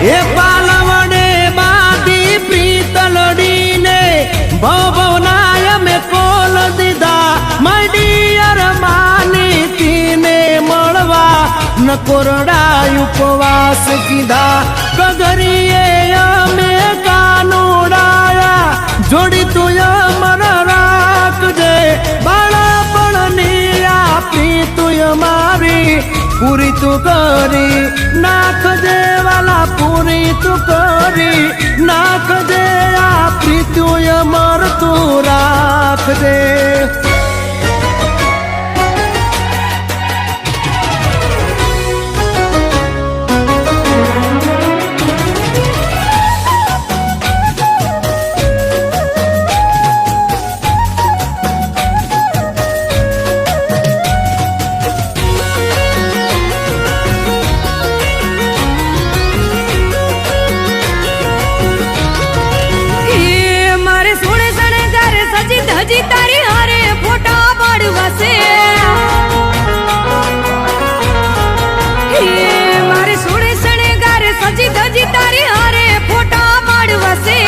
એ પાલવડે બાદી પ્રીતલડી ને ભવનાય મે કોલ દીધા મડિયર માની તીને મળવા નકોરડા ઉપવાસ કીધા કગરીએ અમે કાનુડાયા જોડી તું અમર રાખજે બાળપણની આપી તું મારી પૂરી તું કરી નાખજે વાલા પૂરી તું કરી નાખજે આપી તું અમર તું રાખજે હજી તારી હારે ફોટા પાડવાશે મારે સોળે શણગાર સજી ધજી તારી હારે ફોટા પાડવાશે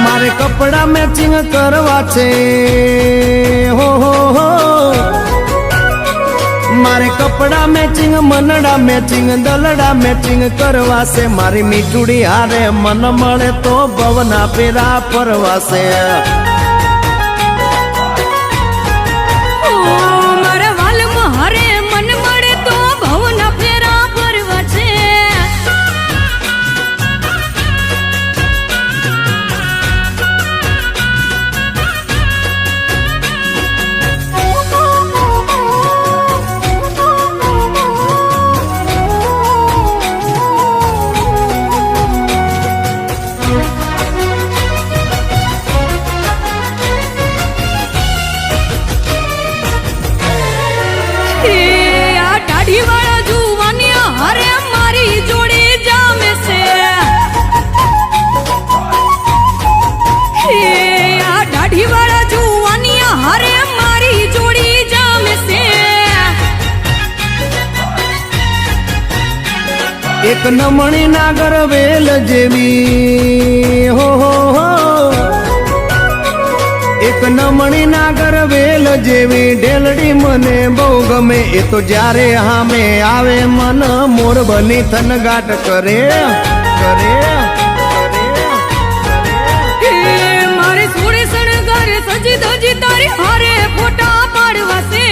મારે કપડા મેચિંગ કરવા છે હો મારે કપડા મેચિંગ મનડા મેચિંગ દલડા મેચિંગ કરવાશે મારી મીઠુડી હારે મન મળે તો ભવના પેરા ફરવાશે મારા વાલમાં હારે મન મળે તો ભવના ફેરા ફરવા છે એક નમણી નાગર વેલ જેવી હો એક નમણી નાગર વેલ જેવી ઢેલડી મને બહુ ગમે એ તો જ્યારે હામે આવે મન મોર બની થનગાટ કરે કરે મારે સોળે શણગાર સજી ધજી તારી હારે ફોટા પાડવાશે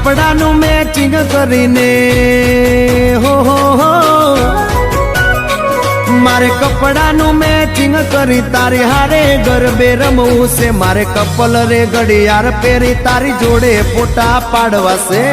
કપડાનું મેચિંગ કરીને હો મારે કપડાનું મેચિંગ કરી તારી હારે ગરબે રમવું છે મારે કપલ રે ઘડિયાળ પહેરી તારી જોડે ફોટા પાડવા છે